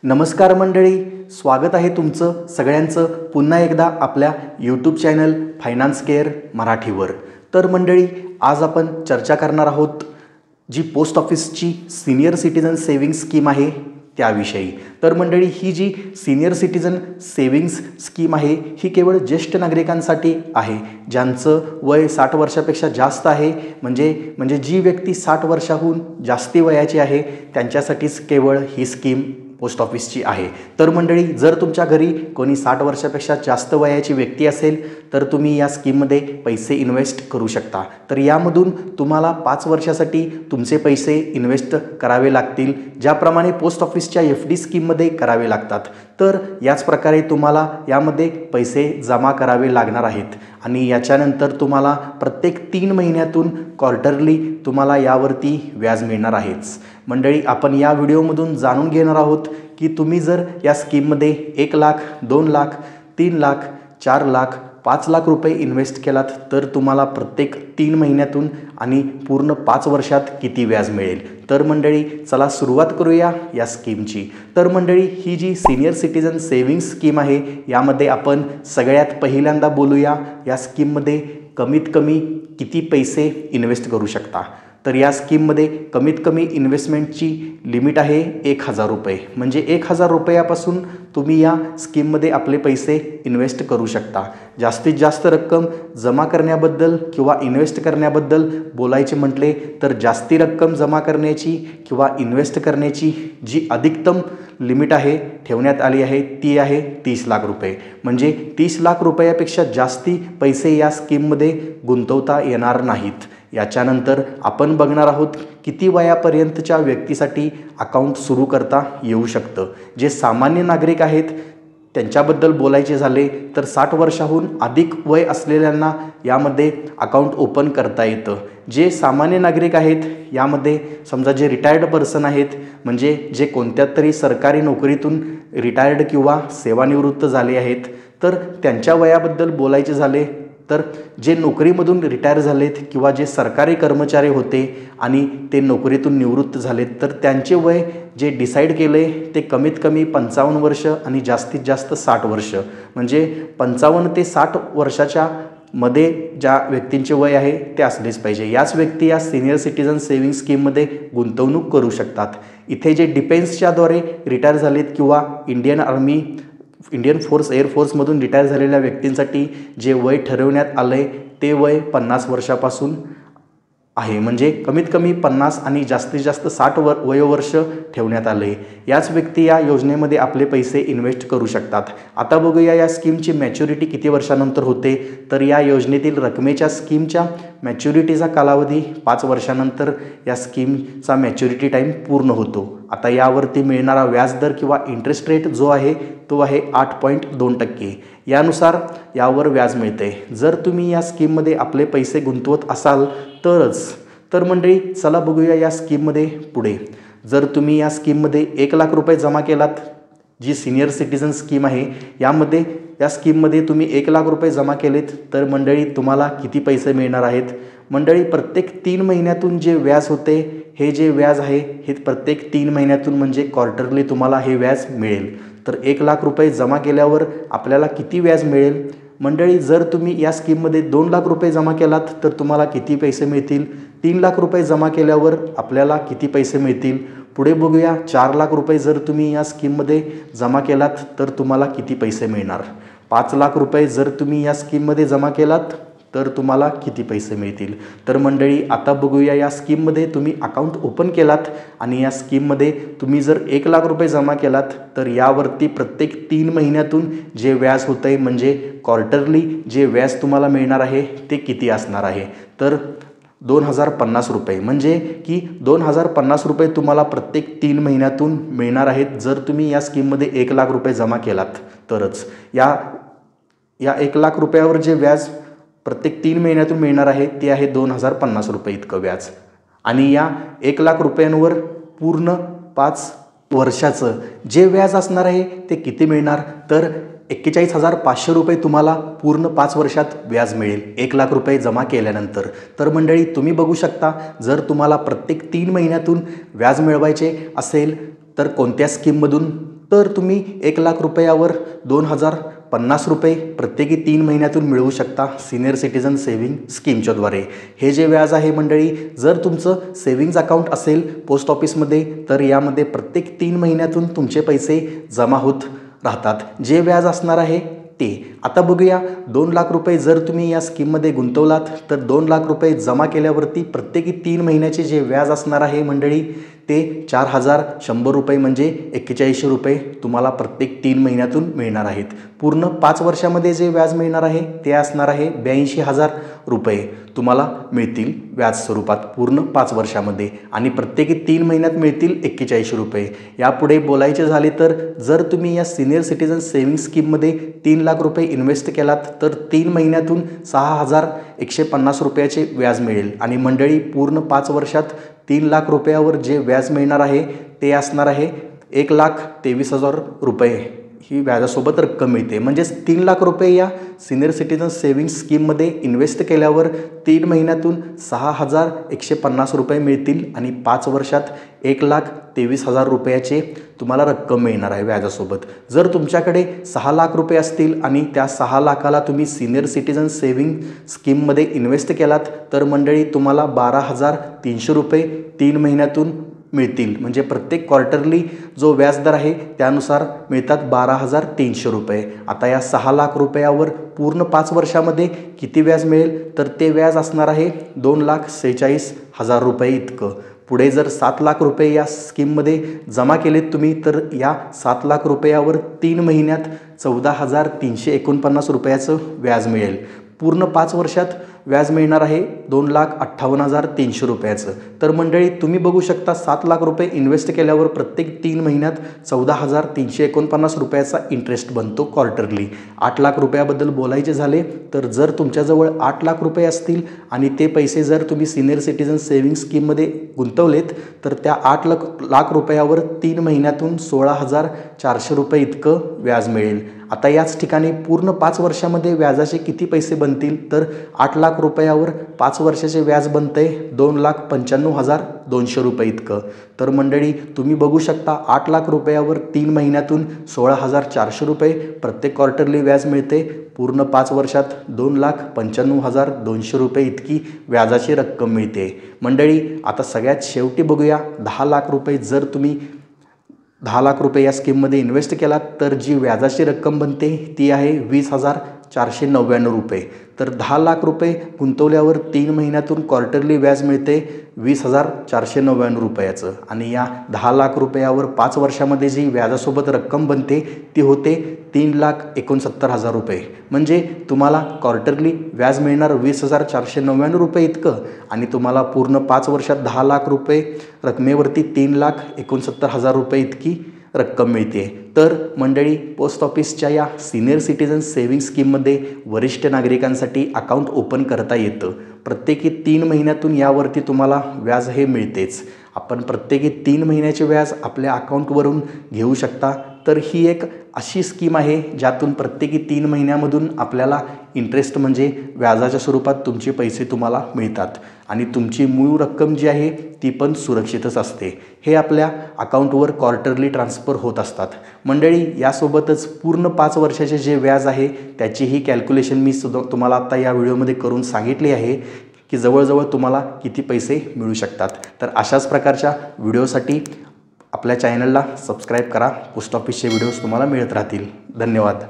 नमस्कार मंडळी, स्वागत आहे तुमचं सगळ्यांचं पुन्हा एकदा आपल्या यूट्यूब चॅनल फायनान्स केअर मराठीवर। तर मंडळी, आज आपण चर्चा करणार आहोत जी पोस्ट ऑफिसची सीनियर सिटीजन सेव्हिंग्स स्कीम आहे त्याविषयी। तर मंडळी, ही जी सीनियर सिटीजन सेव्हिंग्स स्कीम आहे ही केवळ ज्येष्ठ नागरिकांसाठी आहे ज्यांचं वय 60 वर्षापेक्षा जास्त आहे। म्हणजे जी व्यक्ती 60 वर्षाहून जास्ती वयाची आहे त्यांच्यासाठीच केवळ ही स्कीम पोस्ट ऑफिसची आहे। तर मंडळी, जर तुमच्या घरी कोणी 60 वर्षापेक्षा जास्त वयाची व्यक्ती असेल तर तुम्ही या स्कीममध्ये पैसे इन्व्हेस्ट करू शकता। तर यामधून तुम्हाला 5 वर्षासाठी तुमचे पैसे इन्व्हेस्ट करावे लागतील, ज्याप्रमाणे पोस्ट ऑफिसच्या FD स्कीममध्ये करावे लागतात। तर याच प्रकारे तुम्हाला यामध्ये पैसे जमा करावे लागणार आहेत आणि याच्यानंतर तुम्हाला प्रत्येक 3 महिन्यातून क्वार्टरली तुम्हाला यावरती व्याज मिळणार आहेच। मंडळी, आपण या व्हिडिओमधून जाणून घेणार आहोत की तुम्ही जर या स्कीममध्ये 1 लाख, 2 लाख, 3 लाख, 4 लाख, 5 लाख रुपये इन्व्हेस्ट केलात तर तुम्हाला प्रत्येक 3 महिन्यातून आणि पूर्ण 5 वर्षात किती व्याज मिळेल। तर मंडळी, चला सुरुवात करूया या स्कीमची। तर मंडळी, ही जी सीनियर सिटीजन सेव्हिंग्स स्कीम आहे यामध्ये आपण सगळ्यात पहिल्यांदा बोलूया या स्कीममध्ये कमीत कमी किती पैसे इन्व्हेस्ट करू शकता। तर या स्कीममध्ये कमीत कमी इन्व्हेस्टमेंटची लिमिट आहे 1000 रुपये। म्हणजे 1000 रुपयापासून तुम्ही या स्कीममध्ये आपले पैसे इन्व्हेस्ट करू शकता। जास्तीत जास्त रक्कम जमा करण्याबद्दल किंवा इन्व्हेस्ट करण्याबद्दल बोलायचे म्हटले तर जास्ती रक्कम जमा करण्याची किंवा इन्व्हेस्ट करण्याची जी अधिकतम लिमिट आहे ठेवण्यात आली आहे ती आहे 30 लाख रुपये। म्हणजे 30 लाख रुपयापेक्षा जास्ती पैसे या स्कीममध्ये गुंतवता येणार नाहीत। याच्यानंतर आपण बघणार आहोत किती वयापर्यंतच्या व्यक्तीसाठी अकाउंट सुरू करता येऊ शकतं। जे सामान्य नागरिक आहेत त्यांच्याबद्दल बोलायचे झाले तर 60 वर्षाहून अधिक वय असलेल्यांना यामध्ये अकाउंट ओपन करता येतं। जे सामान्य नागरिक आहेत यामध्ये समजा जे रिटायर्ड पर्सन आहेत, म्हणजे जे कोणत्या तरी सरकारी नोकरीतून रिटायर्ड किंवा सेवानिवृत्त झाले आहेत, तर त्यांच्या वयाबद्दल बोलायचे झाले तर जे नोकरीमधून रिटायर झालेत किंवा जे सरकारी कर्मचारी होते आणि ते नोकरीतून निवृत्त झालेत तर त्यांचे वय जे डिसाईड केले ते कमीत कमी 55 वर्ष आणि जास्तीत जास्त 60 वर्ष। म्हणजे 55 ते 60 वर्षाच्या मध्ये ज्या व्यक्तींचे वय आहे ते असलेच पाहिजे। याच व्यक्ती या सीनियर सिटीजन सेव्हिंग स्कीममध्ये गुंतवणूक करू शकतात। इथे जे डिफेन्सच्याद्वारे रिटायर झालेत किंवा इंडियन फोर्स एअरफोर्समधून रिटायर झालेल्या व्यक्तींसाठी जे वय ठरवण्यात आलं आहे ते वय 50 वर्षापासून आहे। म्हणजे कमीत कमी 50 आणि जास्तीत जास्त 60 वयोवर्ष ठेवण्यात आले। याच व्यक्ती या योजनेमध्ये आपले पैसे इन्व्हेस्ट करू शकतात। आता बघूया या स्कीमची मॅच्युरिटी किती वर्षानंतर होते। तर या योजनेतील रकमेच्या स्कीमच्या मॅच्युरिटीचा कालावधी 5 वर्षानंतर या स्कीमचा मॅच्युरिटी टाईम पूर्ण होतो। आता यावरती मिळणारा व्याजदर किंवा इंटरेस्ट रेट जो आहे तो आहे 8.2%। यानुसार यावर व्याज मिळते जर तुम्ही या स्कीममध्ये आपले पैसे गुंतवत असाल तरच। तर मंडळी, चला बघूया या स्कीममध्ये पुढे। जर तुम्ही या स्कीममध्ये 1 लाख रुपये जमा केलात, जी सीनियर सिटीजन स्कीम आहे या स्कीममध्ये तुम्ही 1 लाख रुपये जमा केलेत तर मंडळी तुम्हाला किती पैसे मिळणार आहेत। मंडळी, प्रत्येक 3 महिन्यातून जे व्याज होते हे जे व्याज आहे हे प्रत्येक 3 महिन्यातून म्हणजे क्वार्टरली तुम्हाला हे व्याज मिळेल। तर 1 लाख रुपये जमा केल्यावर आपल्याला किती व्याज मिळेल। मंडळी, जर तुम्ही या स्कीममध्ये 2 लाख रुपये जमा केलात तर तुम्हाला किती पैसे मिळतील। 3 लाख रुपये जमा केल्यावर आपल्याला किती पैसे मिळतील। पुढे बघूया, 4 लाख रुपये जर तुम्ही या स्कीममध्ये जमा केलात तर तुम्हाला किती पैसे मिळणार। 5 लाख रुपये जर तुम्ही या स्कीममध्ये जमा केलात तर तुम्हाला किती पैसे मिळतील। तर मंडळी, आता बघूया या स्कीममध्ये तुम्ही अकाउंट ओपन केलात आणि या स्कीममध्ये तुम्ही जर 1 लाख रुपये जमा केलात तर यावरती प्रत्येक 3 महिन्यातून जे व्याज होतं आहे म्हणजे क्वार्टरली जे व्याज तुम्हाला मिळणार आहे ते किती असणार आहे। तर 2050 रुपये। म्हणजे की 2050 रुपये तुम्हाला प्रत्येक 3 महिन्यातून मिळणार आहेत जर तुम्ही या स्कीममध्ये 1 लाख रुपये जमा केलात तरच। या 1 लाख रुपयावर जे व्याज प्रत्येक 3 महिन्यातून मिळणार आहे ते आहे 2050 रुपये इतकं व्याज। आणि या 1 लाख रुपयांवर पूर्ण 5 वर्षाचं जे व्याज असणार आहे ते किती मिळणार तर 41,500 रुपये तुम्हाला पूर्ण 5 वर्षात व्याज मिळेल 1 लाख रुपये जमा केल्यानंतर। तर मंडळी, तुम्ही बघू शकता जर तुम्हाला प्रत्येक 3 महिन्यातून व्याज मिळवायचे असेल तर कोणत्या स्कीममधून तर तुम्ही 1,00,000 रुपयावर 2,050 रुपये प्रत्येकी 3 महिन्यातून मिळवू शकता सिनियर सिटीजन सेव्हिंग स्कीमच्याद्वारे। हे जे व्याज आहे मंडळी, जर तुमचं सेव्हिंग्ज अकाउंट असेल पोस्ट ऑफिसमध्ये तर यामध्ये प्रत्येक 3 महिन्यातून तुमचे पैसे जमा होत राहतात। जे व्याज असणार आहे ते आता बघूया। 2,00,000 रुपये जर तुम्ही या स्कीममध्ये गुंतवलात तर 2,00,000 रुपये जमा केल्यावरती प्रत्येकी 3 महिन्याचे जे व्याज असणार आहे मंडळी ते 4,100 रुपये म्हणजे 41 रुपये तुम्हाला प्रत्येक 3 महिन्यातून मिळणार आहेत। पूर्ण 5 वर्षामध्ये जे व्याज मिळणार आहे ते असणार आहे 82,000 रुपये तुम्हाला मिळतील व्याज स्वरूपात पूर्ण 5 वर्षामध्ये आणि प्रत्येकी 3 महिन्यात मिळतील 41 रुपये। यापुढे बोलायचे झाले तर जर तुम्ही या सिनियर सिटीजन सेव्हिंग स्कीममध्ये 3,00,000 रुपये इन्व्हेस्ट केलात तर 3 महिन्यातून 6,150 रुपयाचे व्याज मिळेल आणि मंडळी पूर्ण 5 वर्षात 3,00,000 रुपयावर जे व्याज मिळणार आहे ते असणार आहे 1,23,000 रुपये ही व्याजासोबत रक्कम मिळते। म्हणजेच 3,00,000 रुपये या सिनियर सिटीजन सेव्हिंग स्कीममध्ये इन्व्हेस्ट केल्यावर 3 महिन्यातून 6,150 रुपये मिळतील आणि 5 वर्षात 1,23,000 रुपयाचे तुम्हाला रक्कम मिळणार आहे व्याजासोबत। जर तुमच्याकडे 6,00,000 रुपये असतील आणि त्या 6,00,000ला तुम्ही सिनियर सिटीजन सेव्हिंग स्कीममध्ये इन्व्हेस्ट केलात तर मंडळी तुम्हाला 12,300 रुपये 3 महिन्यातून मिळतील। म्हणजे प्रत्येक क्वार्टरली जो व्याजदर आहे त्यानुसार मिळतात 12,300 रुपये। आता या 6,00,000 रुपयावर पूर्ण 5 वर्षामध्ये किती व्याज मिळेल तर ते व्याज असणार आहे 2,46,000 रुपये इतकं। पुढे जर 7,00,000 रुपये या स्कीममध्ये जमा केलेत तुम्ही तर या 7,00,000 रुपयावर 3 महिन्यात 14,349 रुपयाचं व्याज मिळेल। पूर्ण 5 वर्षात व्याज मिळणार आहे 2,58,300 रुपयाचं। तर मंडळी तुम्ही बघू शकता 7,00,000 रुपये इन्व्हेस्ट केल्यावर प्रत्येक 3 महिन्यात 14,349 रुपयाचा इंटरेस्ट बनतो क्वार्टरली। 8,00,000 रुपयाबद्दल बोलायचे झाले तर जर तुमच्याजवळ 8,00,000 रुपये असतील आणि ते पैसे जर तुम्ही सिनियर सिटीजन सेव्हिंग स्कीममध्ये गुंतवलेत तर त्या 8,00,000 रुपयावर 3 महिन्यातून 16,400 रुपये इतकं व्याज मिळेल। आता याच ठिकाणी पूर्ण 5 वर्षामध्ये व्याजाचे किती पैसे बनतील तर 8,00,000 रुपयावर 5 वर्षाचे व्याज बनते 2,95,200 रुपये इतकं। तर मंडळी तुम्ही बघू शकता 8,00,000 रुपयावर 3 महिन्यातून 16,400 रुपये प्रत्येक क्वार्टरली व्याज मिळते। पूर्ण 5 वर्षात 2,95,200 रुपये इतकी व्याजाची रक्कम मिळते। मंडळी आता सगळ्यात शेवटी बघूया 10,00,000 रुपये जर तुम्ही 10,00,000 रुपये या स्कीममध्ये इन्व्हेस्ट केलात तर जी व्याजाची रक्कम बनते ती आहे 20,499 रुपये। तर 10,00,000 रुपये गुंतवल्यावर 3 महिन्यातून क्वार्टरली व्याज मिळते 20,499 रुपयाचं आणि या 10,00,000 रुपयावर 5 वर्षामध्ये जी व्याजासोबत रक्कम बनते ती होते 3,69,000 रुपये। म्हणजे तुम्हाला क्वार्टरली व्याज मिळणार 20,499 रुपये इतकं आणि तुम्हाला पूर्ण 5 वर्षात 10,00,000 रुपये रकमेवरती 3,69,000 रुपये इतकी रक्कम मिळते। तर मंडळी पोस्ट ऑफिसच्या या सिनियर सिटीजन सेव्हिंग स्कीममध्ये वरिष्ठ नागरिकांसाठी अकाउंट ओपन करता येतं। प्रत्येकी 3 महिन्यातून यावरती तुम्हाला व्याज हे मिळतेच। आपण प्रत्येकी 3 महिन्याचे व्याज आपल्या अकाउंटवरून घेऊ शकता। तर ही एक अशी स्कीम आहे ज्यातून प्रत्येकी 3 महिन्यामधून आपल्याला इंटरेस्ट म्हणजे व्याजाच्या स्वरूपात तुमचे पैसे तुम्हाला मिळतात आणि तुमची मूळ रक्कम जी आहे ती पण सुरक्षितच असते। हे आपल्या अकाउंटवर क्वार्टरली ट्रान्सफर होत असतात। मंडळी यासोबतच पूर्ण 5 वर्षाचे जे व्याज आहे त्याचीही कॅल्क्युलेशन मी तुम्हाला आता या व्हिडिओमध्ये करून सांगितली आहे की जवळजवळ तुम्हाला किती पैसे मिळू शकतात। तर अशाच प्रकारच्या व्हिडिओसाठी आपल्या चॅनलला सबस्क्राईब करा। पोस्ट ऑफिसचे व्हिडिओज तुम्हाला मिळत राहतील। धन्यवाद।